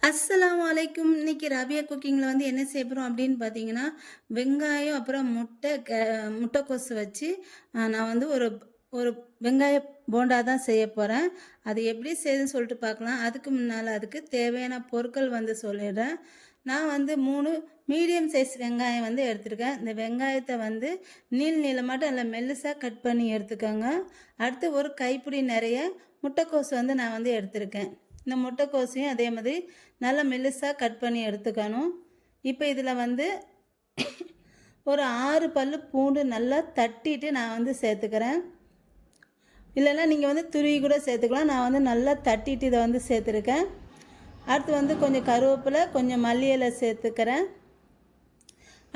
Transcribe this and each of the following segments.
அஸ்ஸலாமு அலைக்கும். இன்னைக்கு ராபியா குக்கிங்கில் வந்து என்ன செய்ய போகிறோம் அப்படின்னு பார்த்தீங்கன்னா, வெங்காயம் அப்புறம் முட்டைக்கோசு வச்சு நான் வந்து ஒரு ஒரு வெங்காய போண்டா தான் செய்ய போகிறேன். அது எப்படி செய்யுதுன்னு சொல்லிட்டு பார்க்கலாம். அதுக்கு முன்னால் அதுக்கு தேவையான பொருட்கள் வந்து சொல்லிடுறேன். நான் வந்து 3 மீடியம் சைஸ் வெங்காயம் வந்து எடுத்திருக்கேன். இந்த வெங்காயத்தை வந்து நீளமாட்டம் நல்லா மெல்லிசாக கட் பண்ணி எடுத்துக்கோங்க. அடுத்து ஒரு கைப்பிடி நிறைய முட்டைக்கோசு வந்து நான் வந்து எடுத்திருக்கேன். இந்த முட்டைக்கோசையும் அதே மாதிரி நல்லா மெல்லிசாக கட் பண்ணி எடுத்துக்கணும். இப்போ இதில் வந்து ஒரு 6 பல் பூண்டு நல்லா தட்டிட்டு நான் வந்து சேர்த்துக்கிறேன். இல்லைன்னா நீங்கள் வந்து துருவி கூட சேர்த்துக்கலாம். நான் வந்து நல்லா தட்டிட்டு இதை வந்து சேர்த்துருக்கேன். அடுத்து வந்து கொஞ்சம் கருவேப்பிலை, கொஞ்சம் மல்லி இலை சேர்த்துக்கிறேன்.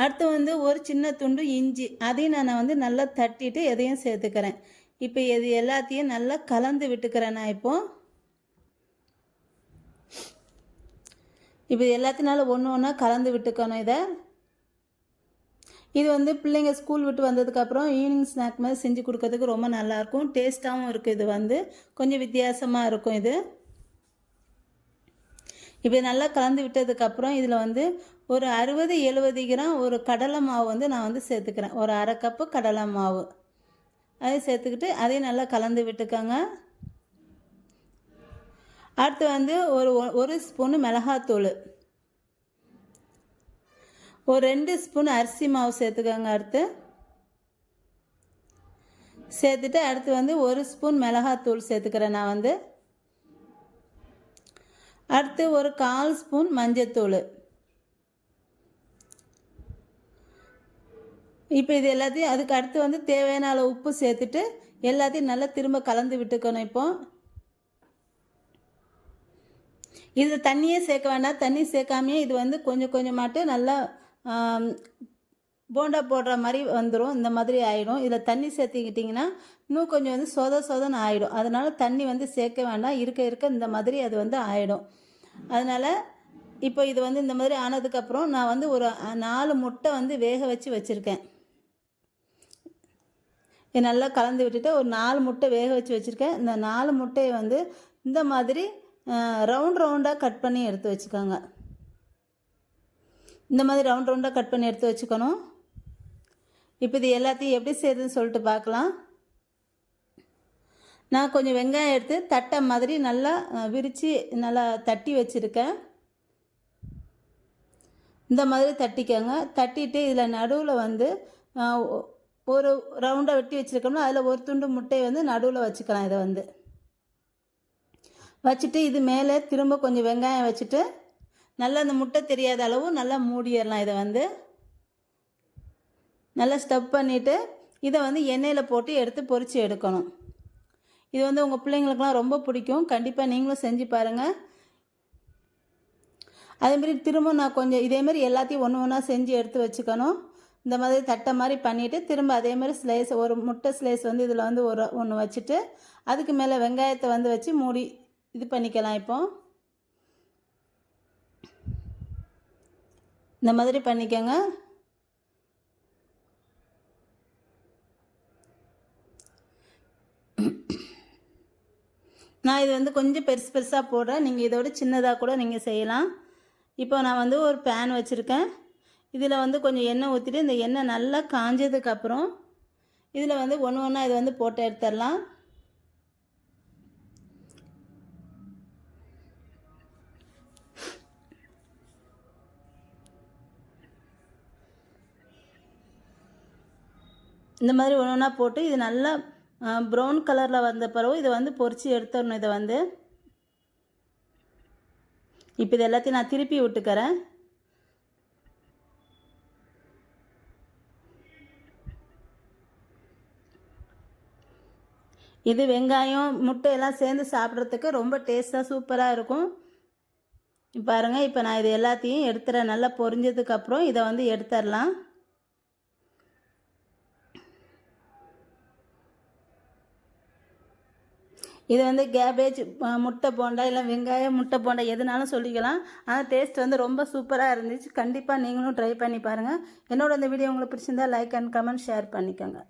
அடுத்து வந்து ஒரு சின்ன துண்டு இஞ்சி, அதையும் நான் வந்து நல்லா தட்டிட்டு எதையும் சேர்த்துக்கிறேன். இப்போ இது எல்லாத்தையும் நல்லா கலந்து விட்டுக்கிறேன். நான் இப்போ எல்லாத்தினாலும் ஒன்று ஒன்றா கலந்து விட்டுக்கணும். இது வந்து பிள்ளைங்க ஸ்கூல் விட்டு வந்ததுக்கப்புறம் ஈவினிங் ஸ்நாக் மாதிரி செஞ்சு கொடுக்கறதுக்கு ரொம்ப நல்லாயிருக்கும். டேஸ்ட்டாகவும் இருக்குது. இது வந்து கொஞ்சம் வித்தியாசமாக இருக்கும். இப்போ நல்லா கலந்து விட்டதுக்கப்புறம் இதில் வந்து ஒரு 60-70 கிராம் ஒரு கடலை மாவு வந்து நான் வந்து சேர்த்துக்கிறேன். ஒரு அரை கப்பு கடலை மாவு அதையும் சேர்த்துக்கிட்டு அதையும் நல்லா கலந்து விட்டுக்கோங்க. அடுத்து வந்து ஒரு ஸ்பூனு மிளகாத்தூள், ஒரு 2 ஸ்பூன் அரிசி மாவு சேர்த்துக்கோங்க. சேர்த்துட்டு அடுத்து வந்து ஒரு ஸ்பூன் மிளகாத்தூள் சேர்த்துக்கிறேன் நான் வந்து. அடுத்து ஒரு 1/4 ஸ்பூன் மஞ்சத்தூள். இப்போ இது எல்லாத்தையும் அதுக்கு அடுத்து வந்து தேவையான அளவு உப்பு சேர்த்துட்டு எல்லாத்தையும் நல்லா திரும்ப கலந்து விட்டுக்கணும். இப்போ இது தண்ணியே சேர்க்க வேண்டாம். தண்ணி சேர்க்காமையே இது வந்து கொஞ்சம் கொஞ்சமாட்டு நல்லா போண்டா போடுற மாதிரி வந்துடும். இந்த மாதிரி ஆகிடும். இதில் தண்ணி சேர்த்துக்கிட்டிங்கன்னா இன்னும் கொஞ்சம் வந்து சொதன்னு ஆகிடும். அதனால் தண்ணி வந்து சேர்க்க வேண்டாம். இருக்க இந்த மாதிரி அது வந்து ஆகிடும். அதனால் இப்போ இது வந்து இந்த மாதிரி ஆனதுக்கப்புறம் நான் வந்து ஒரு 4 முட்டை வந்து வேக வச்சுருக்கேன். இது நல்லா கலந்து விட்டுட்டு ஒரு 4 முட்டை வேக வச்சுருக்கேன். இந்த 4 முட்டையை வந்து இந்த மாதிரி ரவுண்டாக கட் பண்ணி எடுத்து வச்சுக்கோங்க. இந்த மாதிரி ரவுண்டாக கட் பண்ணி எடுத்து வச்சுக்கணும். இப்போ இது எல்லாத்தையும் எப்படி செய்யுதுன்னு சொல்லிட்டு பார்க்கலாம். நான் கொஞ்சம் வெங்காயம் எடுத்து தட்டை மாதிரி நல்லா விரித்து நல்லா தட்டி வச்சுருக்கேன். இந்த மாதிரி தட்டிக்கோங்க. தட்டிட்டு இதில் நடுவில் வந்து ஒரு ரவுண்டாக வெட்டி வச்சுருக்கோம்னா அதில் ஒரு துண்டு முட்டையை வந்து நடுவில் வச்சுக்கலாம். இதை வந்து வச்சுட்டு இது மேலே திரும்ப கொஞ்சம் வெங்காயம் வச்சுட்டு நல்லா அந்த முட்டை தெரியாத அளவு நல்லா மூடிடலாம். இதை வந்து நல்லா ஸ்டப் பண்ணிவிட்டு இதை வந்து எண்ணெயில் போட்டு எடுத்து பொரித்து எடுக்கணும். இது வந்து உங்கள் பிள்ளைங்களுக்கெலாம் ரொம்ப பிடிக்கும். கண்டிப்பாக நீங்களும் செஞ்சு பாருங்கள். அதேமாரி திரும்ப நான் கொஞ்சம் இதேமாரி எல்லாத்தையும் ஒன்றா செஞ்சு எடுத்து வச்சுக்கணும். இந்த மாதிரி தட்டை மாதிரி பண்ணிவிட்டு திரும்ப அதேமாதிரி ஸ்லைஸ் ஒரு முட்டை ஸ்லைஸ் வந்து இதில் வந்து ஒன்று வச்சுட்டு அதுக்கு மேலே வெங்காயத்தை வந்து வச்சு மூடி இது பண்ணிக்கலாம். இப்போ இந்த மாதிரி பண்ணிக்கோங்க. நான் இது வந்து கொஞ்சம் பெருசாக போடுறேன். நீங்கள் இதோட சின்னதாக கூட நீங்கள் செய்யலாம். இப்போ நான் வந்து ஒரு பேன் வச்சுருக்கேன். இதில் வந்து கொஞ்சம் எண்ணெய் ஊற்றிட்டு இந்த எண்ணெய் நல்லா காஞ்சதுக்கப்புறம் இதில் வந்து ஒன்றா இது வந்து போட்டு எடுத்துடலாம். இந்த மாதிரி ஒன்றா போட்டு இது நல்லா ப்ரௌன் கலரில் வந்த பிறகு இதை வந்து பொரித்து எடுத்துடணும். இதை வந்து இப்போ இது எல்லாத்தையும் நான் திருப்பி விட்டுக்கிறேன். இது வெங்காயம் முட்டையெல்லாம் சேர்ந்து சாப்பிட்றதுக்கு ரொம்ப டேஸ்ட்டாக சூப்பராக இருக்கும். பாருங்கள், இப்போ நான் இது எல்லாத்தையும் எடுத்துறேன். நல்லா பொரிஞ்சதுக்கப்புறம் இதை வந்து எடுத்துடலாம். இது வந்து கேபேஜ் முட்டை போண்டா இல்லை வெங்காயம் முட்டை போண்டா எதுனாலும் சொல்லிக்கலாம். ஆனால் டேஸ்ட் வந்து ரொம்ப சூப்பராக இருந்துச்சு. கண்டிப்பாக நீங்களும் ட்ரை பண்ணி பாருங்கள். என்னோட இந்த வீடியோ உங்களுக்கு பிடிச்சிருந்தா லைக் அண்ட் கமெண்ட் ஷேர் பண்ணிக்கோங்க.